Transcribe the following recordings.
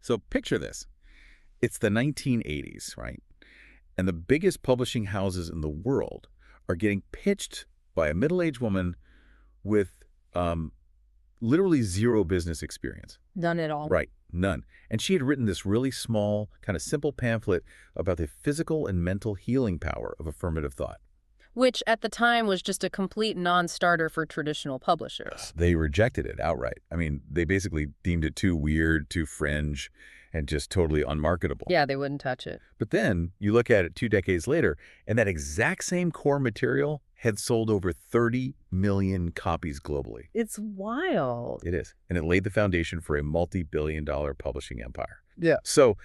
So picture this. It's the 1980s, right? And the biggest publishing houses in the world are getting pitched by a middle-aged woman with literally zero business experience. None at all. Right, none. And she had written this really small, kind of simple pamphlet about the physical and mental healing power of affirmative thought. Which at the time was just a complete non-starter for traditional publishers. They rejected it outright. I mean, they basically deemed it too weird, too fringe, and just totally unmarketable. Yeah, they wouldn't touch it. But then you look at it 2 decades later, and that exact same core material had sold over 30 million copies globally. It's wild. It is. And it laid the foundation for a multi-billion-dollar publishing empire. Yeah. So,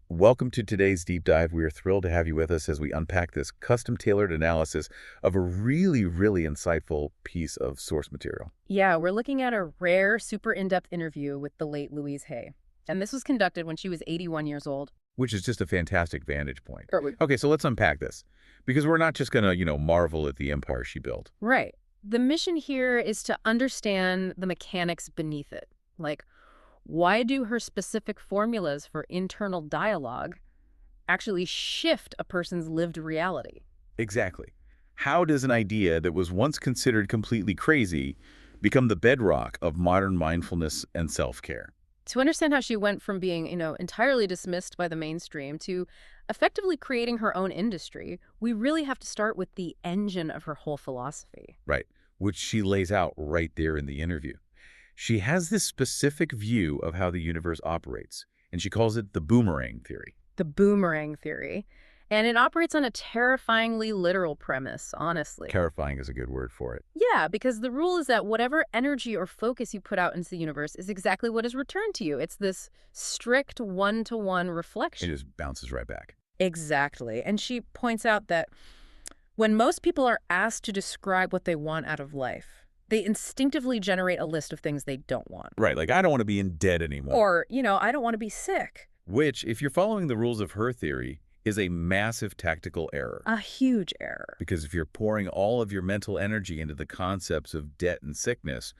welcome to today's deep dive. We are thrilled to have you with us as we unpack this custom-tailored analysis of a really, really insightful piece of source material. Yeah, we're looking at a rare, super in-depth interview with the late Louise Hay. And this was conducted when she was 81 years old. Which is just a fantastic vantage point. Totally. Okay, so let's unpack this. Because we're not just going to, marvel at the empire she built. Right. The mission here is to understand the mechanics beneath it. Like, why do her specific formulas for internal dialogue actually shift a person's lived reality? Exactly. How does an idea that was once considered completely crazy become the bedrock of modern mindfulness and self-care? To understand how she went from being, entirely dismissed by the mainstream to effectively creating her own industry, we really have to start with the engine of her whole philosophy. Right, which she lays out right there in the interview. She has this specific view of how the universe operates, and she calls it the boomerang theory. The boomerang theory. And it operates on a terrifyingly literal premise, honestly. Terrifying is a good word for it. Yeah, because the rule is that whatever energy or focus you put out into the universe is exactly what is returned to you. It's this strict one-to-one reflection. It just bounces right back. Exactly. And she points out that when most people are asked to describe what they want out of life, they instinctively generate a list of things they don't want. Right, like I don't want to be in debt anymore. Or, I don't want to be sick. Which, if you're following the rules of her theory, is a massive tactical error. A huge error. Because if you're pouring all of your mental energy into the concepts of debt and sickness,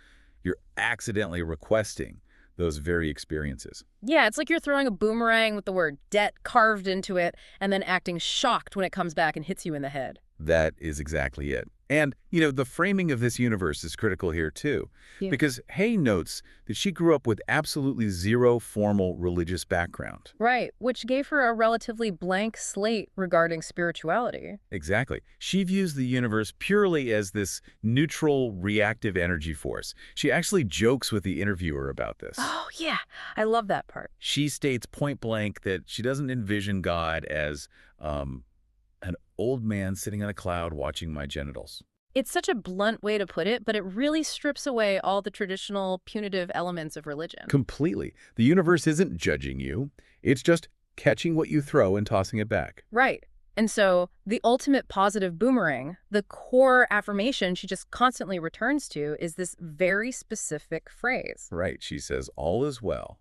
you're accidentally requesting those very experiences. Yeah, it's like you're throwing a boomerang with the word debt carved into it and then acting shocked when it comes back and hits you in the head. That is exactly it. And, the framing of this universe is critical here, too. Yeah. Because Hay notes that she grew up with absolutely zero formal religious background. Right, which gave her a relatively blank slate regarding spirituality. Exactly. She views the universe purely as this neutral, reactive energy force. She actually jokes with the interviewer about this. Oh, yeah. I love that part. She states point blank that she doesn't envision God as an old man sitting on a cloud watching my genitals. It's such a blunt way to put it, but it really strips away all the traditional punitive elements of religion. Completely. The universe isn't judging you. It's just catching what you throw and tossing it back. Right. And so the ultimate positive boomerang, the core affirmation she just constantly returns to, is this very specific phrase. Right. She says, all is well.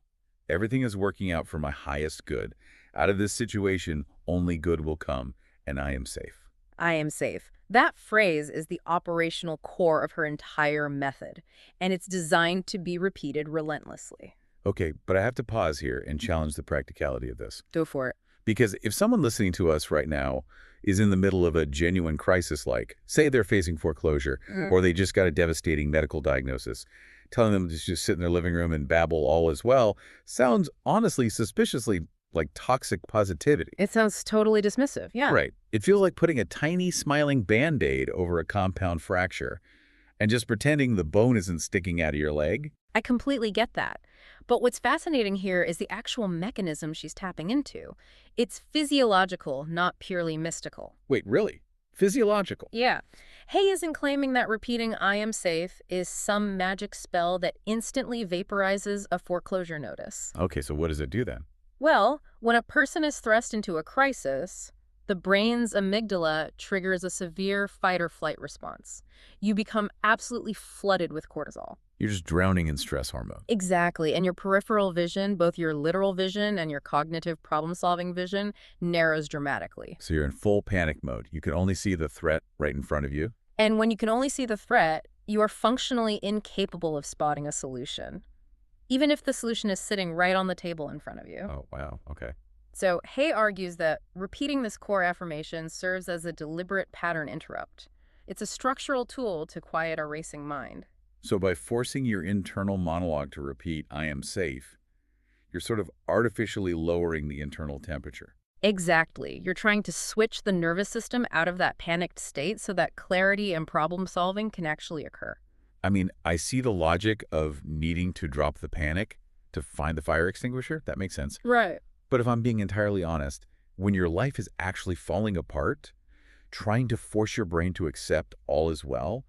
Everything is working out for my highest good. Out of this situation, only good will come, and I am safe. I am safe. That phrase is the operational core of her entire method, and it's designed to be repeated relentlessly. Okay, but I have to pause here and challenge the practicality of this. Go for it. Because if someone listening to us right now is in the middle of a genuine crisis, like, say they're facing foreclosure, or they just got a devastating medical diagnosis, telling them to just sit in their living room and babble all is well sounds honestly suspiciously like toxic positivity. It sounds totally dismissive, yeah. Right. It feels like putting a tiny smiling Band-Aid over a compound fracture and just pretending the bone isn't sticking out of your leg. I completely get that. But what's fascinating here is the actual mechanism she's tapping into. It's physiological, not purely mystical. Wait, really? Physiological? Yeah. Hay isn't claiming that repeating I am safe is some magic spell that instantly vaporizes a foreclosure notice. Okay, so what does it do then? Well, when a person is thrust into a crisis, the brain's amygdala triggers a severe fight-or-flight response. You become absolutely flooded with cortisol. You're just drowning in stress hormone. Exactly, and your peripheral vision, both your literal vision and your cognitive problem-solving vision, narrows dramatically. So you're in full panic mode. You can only see the threat right in front of you. And when you can only see the threat, you are functionally incapable of spotting a solution. even if the solution is sitting right on the table in front of you. Oh, wow. Okay. So Hay argues that repeating this core affirmation serves as a deliberate pattern interrupt. It's a structural tool to quiet our racing mind. So by forcing your internal monologue to repeat, I am safe, you're sort of artificially lowering the internal temperature. Exactly. You're trying to switch the nervous system out of that panicked state so that clarity and problem solving can actually occur. I mean, I see the logic of needing to drop the panic to find the fire extinguisher. That makes sense. Right. But if I'm being entirely honest, when your life is actually falling apart, trying to force your brain to accept all is well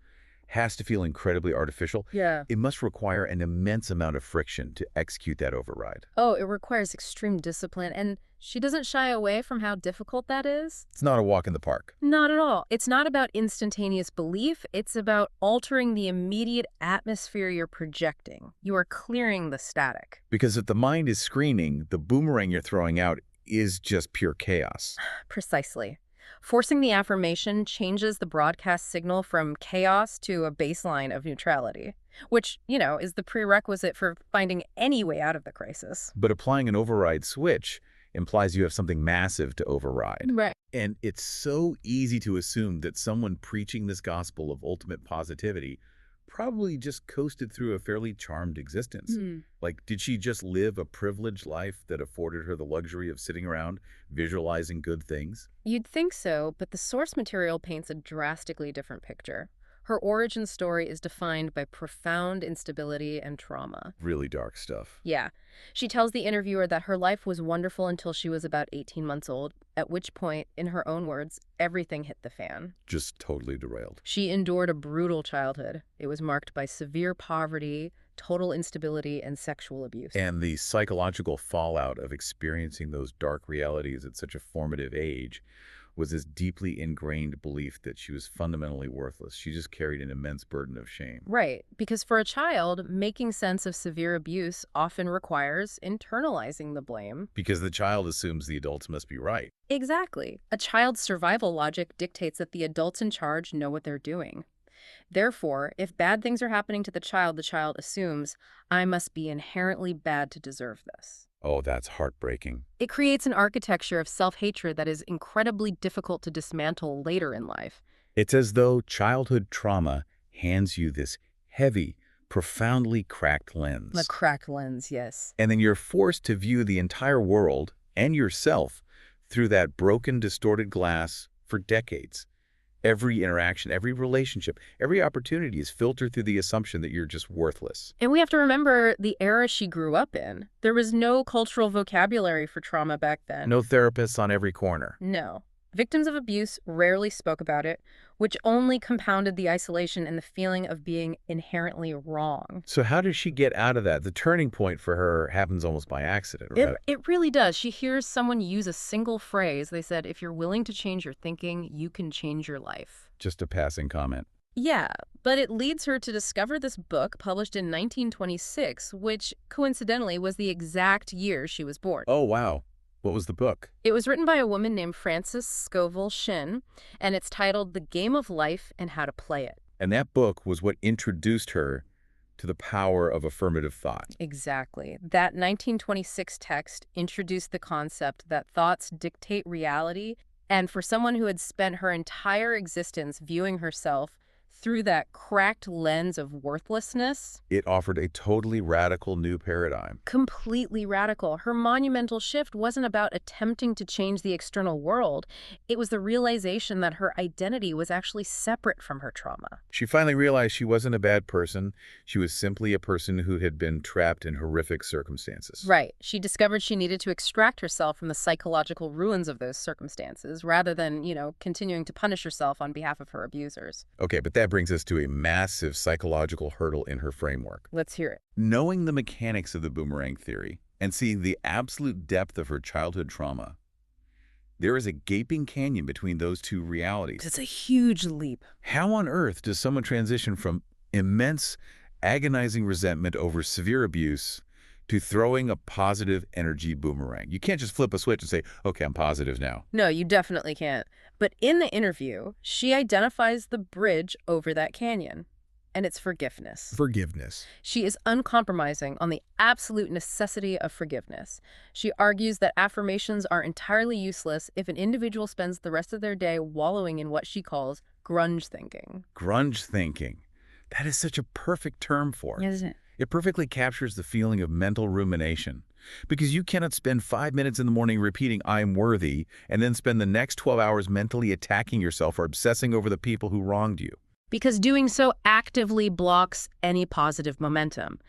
has to feel incredibly artificial. Yeah. It must require an immense amount of friction to execute that override. Oh, it requires extreme discipline, and she doesn't shy away from how difficult that is. It's not a walk in the park. Not at all. It's not about instantaneous belief. It's about altering the immediate atmosphere you're projecting. You are clearing the static. Because if the mind is screaming, the boomerang you're throwing out is just pure chaos. Precisely. Forcing the affirmation changes the broadcast signal from chaos to a baseline of neutrality, which, is the prerequisite for finding any way out of the crisis. But applying an override switch implies you have something massive to override. Right. And it's so easy to assume that someone preaching this gospel of ultimate positivity probably just coasted through a fairly charmed existence. Like, did she just live a privileged life that afforded her the luxury of sitting around visualizing good things? You'd think so, but the source material paints a drastically different picture. Her origin story is defined by profound instability and trauma. Really dark stuff. Yeah. She tells the interviewer that her life was wonderful until she was about 18 months old, at which point, in her own words, everything hit the fan. Just totally derailed. She endured a brutal childhood. It was marked by severe poverty, total instability, and sexual abuse. And the psychological fallout of experiencing those dark realities at such a formative age was this deeply ingrained belief that she was fundamentally worthless. She just carried an immense burden of shame. Right, because for a child, making sense of severe abuse often requires internalizing the blame. Because the child assumes the adults must be right. Exactly. A child's survival logic dictates that the adults in charge know what they're doing. Therefore, if bad things are happening to the child assumes, I must be inherently bad to deserve this. Oh, that's heartbreaking. It creates an architecture of self-hatred that is incredibly difficult to dismantle later in life. It's as though childhood trauma hands you this heavy, profoundly cracked lens. The cracked lens, yes. And then you're forced to view the entire world and yourself through that broken, distorted glass for decades. Every interaction, every relationship, every opportunity is filtered through the assumption that you're just worthless. And we have to remember the era she grew up in. There was no cultural vocabulary for trauma back then. No therapists on every corner. No. Victims of abuse rarely spoke about it, which only compounded the isolation and the feeling of being inherently wrong. So how does she get out of that? The turning point for her happens almost by accident, right? It really does. She hears someone use a single phrase. They said, if you're willing to change your thinking, you can change your life. Just a passing comment. Yeah, but it leads her to discover this book published in 1926, which coincidentally was the exact year she was born. Oh, wow. What was the book? It was written by a woman named Frances Scoville Shin, and it's titled The Game of Life and How to Play It. And that book was what introduced her to the power of affirmative thought. Exactly. That 1926 text introduced the concept that thoughts dictate reality, and for someone who had spent her entire existence viewing herself through that cracked lens of worthlessness, It offered a totally radical new paradigm. completely radical. Her monumental shift wasn't about attempting to change the external world. It was the realization that her identity was actually separate from her trauma. She finally realized she wasn't a bad person. She was simply a person who had been trapped in horrific circumstances. Right. She discovered she needed to extract herself from the psychological ruins of those circumstances rather than, continuing to punish herself on behalf of her abusers. Okay, but that brings us to a massive psychological hurdle in her framework. Let's hear it. Knowing the mechanics of the boomerang theory and seeing the absolute depth of her childhood trauma, there is a gaping canyon between those two realities. It's a huge leap. How on earth does someone transition from immense, agonizing resentment over severe abuse to throwing a positive energy boomerang? You can't just flip a switch and say, okay, I'm positive now. No, you definitely can't. But in the interview, she identifies the bridge over that canyon. and it's forgiveness. Forgiveness. She is uncompromising on the absolute necessity of forgiveness. She argues that affirmations are entirely useless if an individual spends the rest of their day wallowing in what she calls grunge thinking. Grunge thinking. That is such a perfect term for it. Isn't it? It perfectly captures the feeling of mental rumination. Because you cannot spend 5 minutes in the morning repeating, "I'm worthy," and then spend the next 12 hours mentally attacking yourself or obsessing over the people who wronged you. Because doing so actively blocks any positive momentum.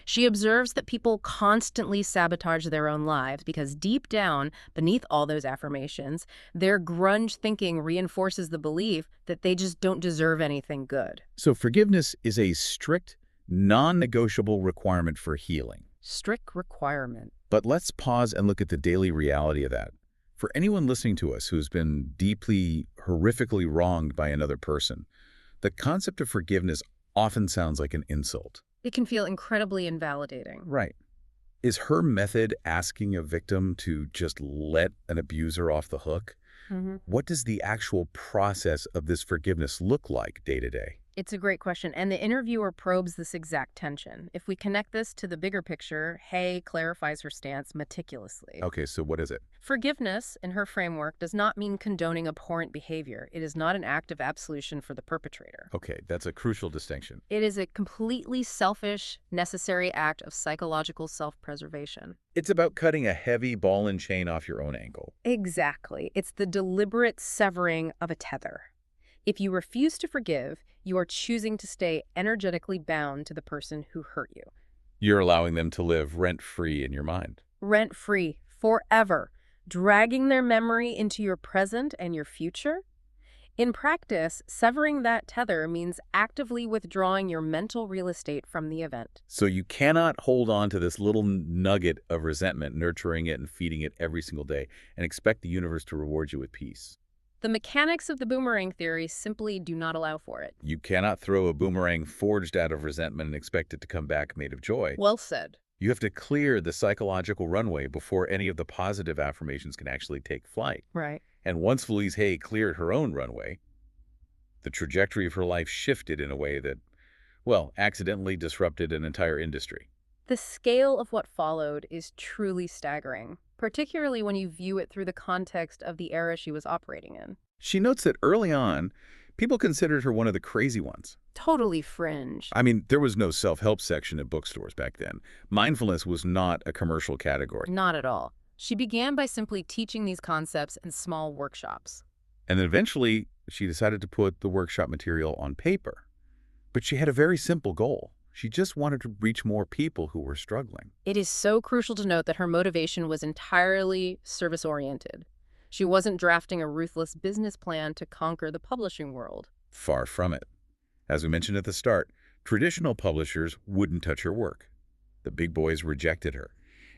She observes that people constantly sabotage their own lives because deep down, beneath all those affirmations, their grunge thinking reinforces the belief that they just don't deserve anything good. So forgiveness is a strict, non-negotiable requirement for healing. Strict requirement. But let's pause and look at the daily reality of that. For anyone listening to us who's been deeply, horrifically wronged by another person, the concept of forgiveness often sounds like an insult. It can feel incredibly invalidating. Right. Is her method asking a victim to just let an abuser off the hook? What does the actual process of this forgiveness look like day to day? It's a great question, and the interviewer probes this exact tension. If we connect this to the bigger picture, Hay clarifies her stance meticulously. Okay, so what is it? Forgiveness, in her framework, does not mean condoning abhorrent behavior. It is not an act of absolution for the perpetrator. Okay, that's a crucial distinction. It is a completely selfish, necessary act of psychological self-preservation. It's about cutting a heavy ball and chain off your own ankle. Exactly. It's the deliberate severing of a tether. If you refuse to forgive, you are choosing to stay energetically bound to the person who hurt you. You're allowing them to live rent-free in your mind. Rent-free, forever, dragging their memory into your present and your future. In practice, severing that tether means actively withdrawing your mental real estate from the event. So you cannot hold on to this little nugget of resentment, nurturing it and feeding it every single day, and expect the universe to reward you with peace. The mechanics of the boomerang theory simply do not allow for it. You cannot throw a boomerang forged out of resentment and expect it to come back made of joy. Well said. You have to clear the psychological runway before any of the positive affirmations can actually take flight. Right. And once Louise Hay cleared her own runway, the trajectory of her life shifted in a way that, well, accidentally disrupted an entire industry. The scale of what followed is truly staggering, particularly when you view it through the context of the era she was operating in. She notes that early on, people considered her one of the crazy ones. Totally fringe. I mean, there was no self-help section at bookstores back then. Mindfulness was not a commercial category. Not at all. She began by simply teaching these concepts in small workshops. And then eventually, she decided to put the workshop material on paper. But she had a very simple goal. She just wanted to reach more people who were struggling. It is so crucial to note that her motivation was entirely service-oriented. She wasn't drafting a ruthless business plan to conquer the publishing world. Far from it. As we mentioned at the start, traditional publishers wouldn't touch her work. The big boys rejected her.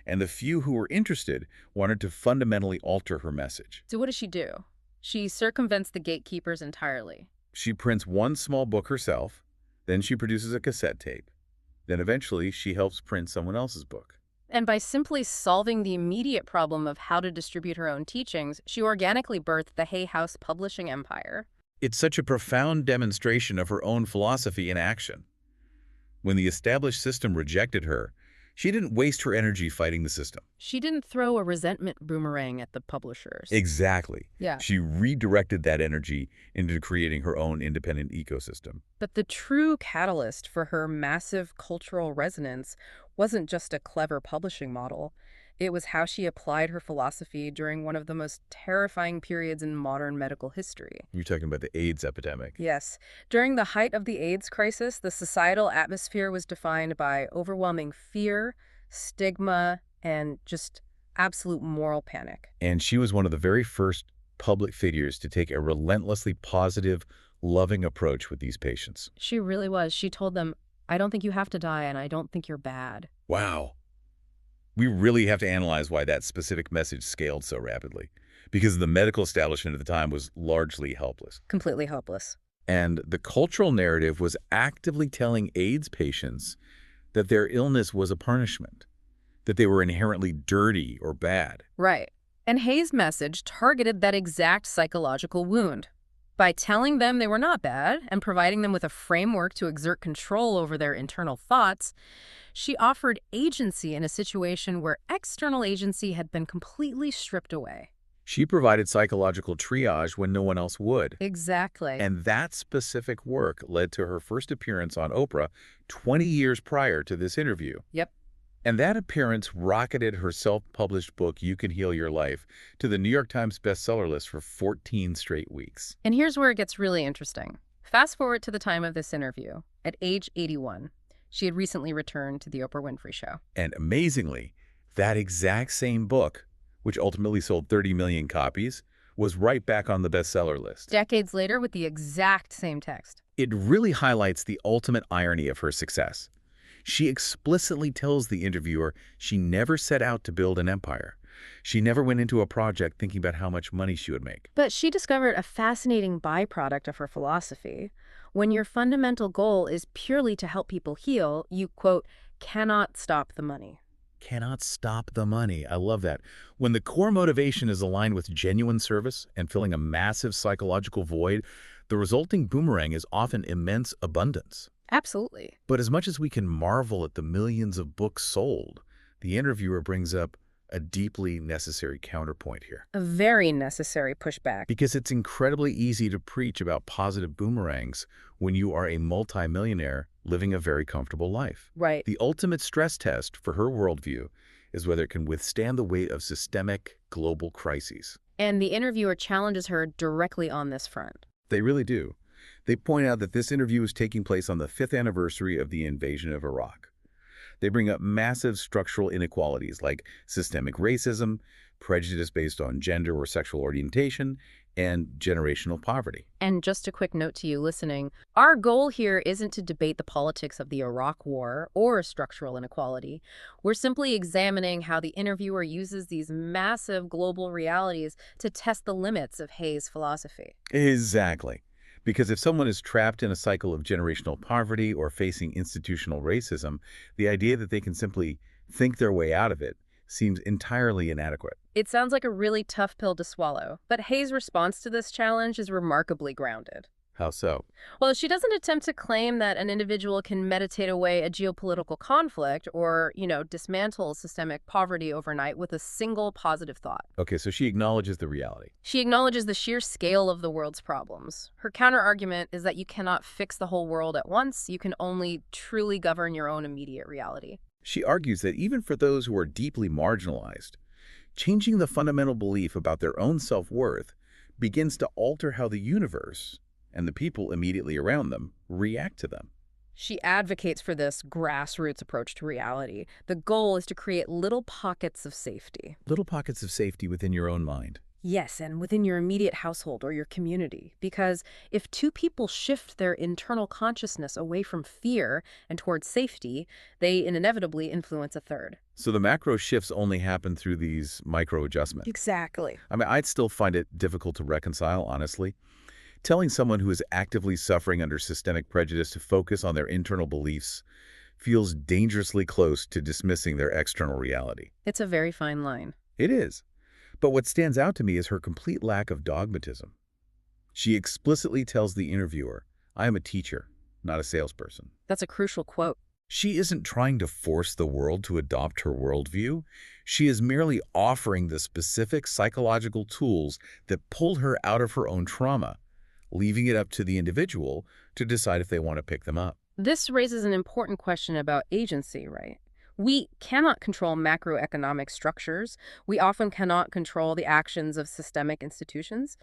And the few who were interested wanted to fundamentally alter her message. So what does she do? She circumvents the gatekeepers entirely. She prints one small book herself, then she produces a cassette tape. Then eventually she helps print someone else's book. And by simply solving the immediate problem of how to distribute her own teachings, she organically birthed the Hay House publishing empire. It's such a profound demonstration of her own philosophy in action. When the established system rejected her, she didn't waste her energy fighting the system. She didn't throw a resentment boomerang at the publishers. Exactly. Yeah. She redirected that energy into creating her own independent ecosystem. But the true catalyst for her massive cultural resonance wasn't just a clever publishing model. It was how she applied her philosophy during one of the most terrifying periods in modern medical history. You're talking about the AIDS epidemic. Yes. During the height of the AIDS crisis, the societal atmosphere was defined by overwhelming fear, stigma, and just absolute moral panic. And she was one of the very first public figures to take a relentlessly positive, loving approach with these patients. She really was. She told them, "I don't think you have to die, and I don't think you're bad." Wow. We really have to analyze why that specific message scaled so rapidly, because the medical establishment at the time was largely helpless. Completely hopeless. And the cultural narrative was actively telling AIDS patients that their illness was a punishment, that they were inherently dirty or bad. Right. And Hay's message targeted that exact psychological wound. By telling them they were not bad and providing them with a framework to exert control over their internal thoughts, she offered agency in a situation where external agency had been completely stripped away. She provided psychological triage when no one else would. Exactly. And that specific work led to her first appearance on Oprah 20 years prior to this interview. Yep. And that appearance rocketed her self-published book, You Can Heal Your Life, to the New York Times bestseller list for 14 straight weeks. And here's where it gets really interesting. Fast forward to the time of this interview. At age 81, she had recently returned to the Oprah Winfrey Show. And amazingly, that exact same book, which ultimately sold 30 million copies, was right back on the bestseller list. Decades later with the exact same text. It really highlights the ultimate irony of her success. She explicitly tells the interviewer she never set out to build an empire. She never went into a project thinking about how much money she would make. But she discovered a fascinating byproduct of her philosophy. When your fundamental goal is purely to help people heal, you, quote, cannot stop the money. Cannot stop the money. I love that. When the core motivation is aligned with genuine service and filling a massive psychological void, the resulting boomerang is often immense abundance. Absolutely. But as much as we can marvel at the millions of books sold, the interviewer brings up a deeply necessary counterpoint here. A very necessary pushback. Because it's incredibly easy to preach about positive boomerangs when you are a multimillionaire living a very comfortable life. Right. The ultimate stress test for her worldview is whether it can withstand the weight of systemic global crises. And the interviewer challenges her directly on this front. They really do. They point out that this interview is taking place on the 5th anniversary of the invasion of Iraq. They bring up massive structural inequalities like systemic racism, prejudice based on gender or sexual orientation, and generational poverty. And just a quick note to you listening, our goal here isn't to debate the politics of the Iraq War or structural inequality. We're simply examining how the interviewer uses these massive global realities to test the limits of Hay's philosophy. Exactly. Because if someone is trapped in a cycle of generational poverty or facing institutional racism, the idea that they can simply think their way out of it seems entirely inadequate. It sounds like a really tough pill to swallow, but Hay's response to this challenge is remarkably grounded. How so? Well, she doesn't attempt to claim that an individual can meditate away a geopolitical conflict or, dismantle systemic poverty overnight with a single positive thought. Okay, so she acknowledges the reality. She acknowledges the sheer scale of the world's problems. Her counterargument is that you cannot fix the whole world at once. You can only truly govern your own immediate reality. She argues that even for those who are deeply marginalized, changing the fundamental belief about their own self-worth begins to alter how the universe and the people immediately around them react to them. She advocates for this grassroots approach to reality. The goal is to create little pockets of safety. Little pockets of safety within your own mind. Yes, and within your immediate household or your community. Because if two people shift their internal consciousness away from fear and towards safety, they inevitably influence a third. So the macro shifts only happen through these micro adjustments. Exactly. I mean, I'd still find it difficult to reconcile, honestly. Telling someone who is actively suffering under systemic prejudice to focus on their internal beliefs feels dangerously close to dismissing their external reality. It's a very fine line. It is. But what stands out to me is her complete lack of dogmatism. She explicitly tells the interviewer, I am a teacher, not a salesperson. That's a crucial quote. She isn't trying to force the world to adopt her worldview. She is merely offering the specific psychological tools that pull her out of her own trauma, leaving it up to the individual to decide if they want to pick them up. This raises an important question about agency, right? We cannot control macroeconomic structures. We often cannot control the actions of systemic institutions.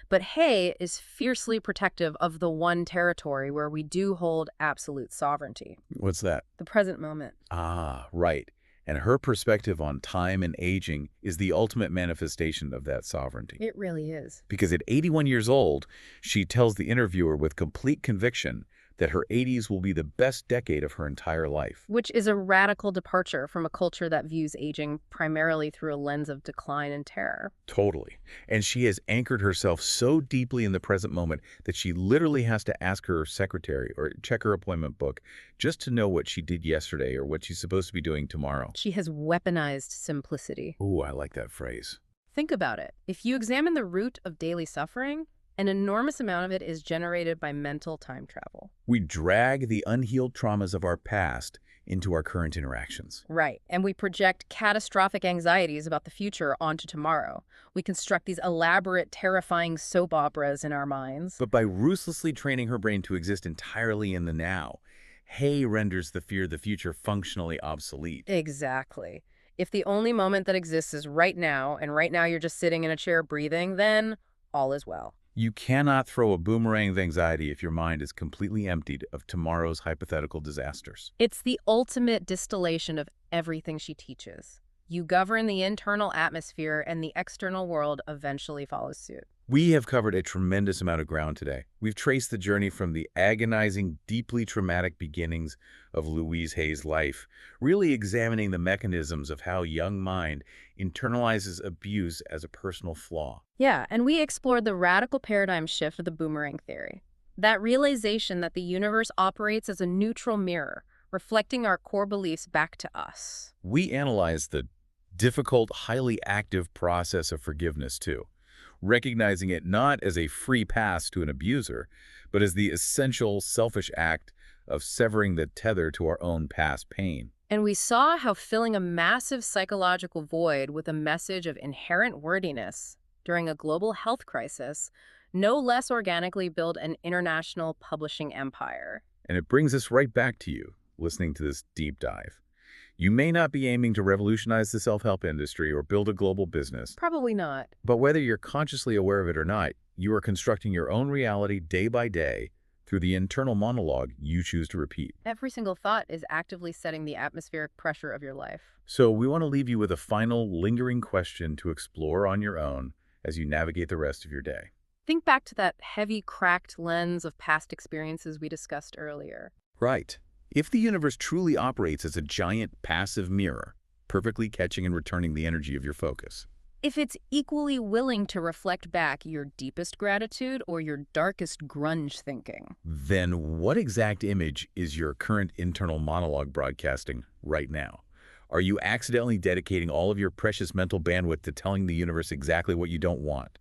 But Hay is fiercely protective of the one territory where we do hold absolute sovereignty. What's that? The present moment. Ah, right. And her perspective on time and aging is the ultimate manifestation of that sovereignty. It really is. Because at 81 years old, she tells the interviewer with complete conviction that her 80s will be the best decade of her entire life. Which is a radical departure from a culture that views aging primarily through a lens of decline and terror. Totally. And she has anchored herself so deeply in the present moment that she literally has to ask her secretary or check her appointment book just to know what she did yesterday or what she's supposed to be doing tomorrow. She has weaponized simplicity. Ooh, I like that phrase. Think about it. If you examine the root of daily suffering, An enormous amount of it is generated by mental time travel. We drag the unhealed traumas of our past into our current interactions. Right. And we project catastrophic anxieties about the future onto tomorrow. We construct these elaborate, terrifying soap operas in our minds. But by ruthlessly training her brain to exist entirely in the now, Hay renders the fear of the future functionally obsolete. Exactly. If the only moment that exists is right now, and right now you're just sitting in a chair breathing, then all is well. You cannot throw a boomerang of anxiety if your mind is completely emptied of tomorrow's hypothetical disasters. It's the ultimate distillation of everything she teaches. You govern the internal atmosphere, and the external world eventually follows suit. We have covered a tremendous amount of ground today. We've traced the journey from the agonizing, deeply traumatic beginnings of Louise Hay's life, really examining the mechanisms of how young mind internalizes abuse as a personal flaw. Yeah, and we explored the radical paradigm shift of the boomerang theory. That realization that the universe operates as a neutral mirror, reflecting our core beliefs back to us. We analyzed the difficult, highly active process of forgiveness, too, recognizing it not as a free pass to an abuser, but as the essential, selfish act of severing the tether to our own past pain. And we saw how filling a massive psychological void with a message of inherent worthiness during a global health crisis no less organically built an international publishing empire. And it brings us right back to you, listening to this deep dive. You may not be aiming to revolutionize the self-help industry or build a global business. Probably not. But whether you're consciously aware of it or not, you are constructing your own reality day by day through the internal monologue you choose to repeat. Every single thought is actively setting the atmospheric pressure of your life. So we want to leave you with a final, lingering question to explore on your own as you navigate the rest of your day. Think back to that heavy, cracked lens of past experiences we discussed earlier. Right. If the universe truly operates as a giant passive mirror, perfectly catching and returning the energy of your focus. If it's equally willing to reflect back your deepest gratitude or your darkest grunge thinking. Then what exact image is your current internal monologue broadcasting right now? Are you accidentally dedicating all of your precious mental bandwidth to telling the universe exactly what you don't want?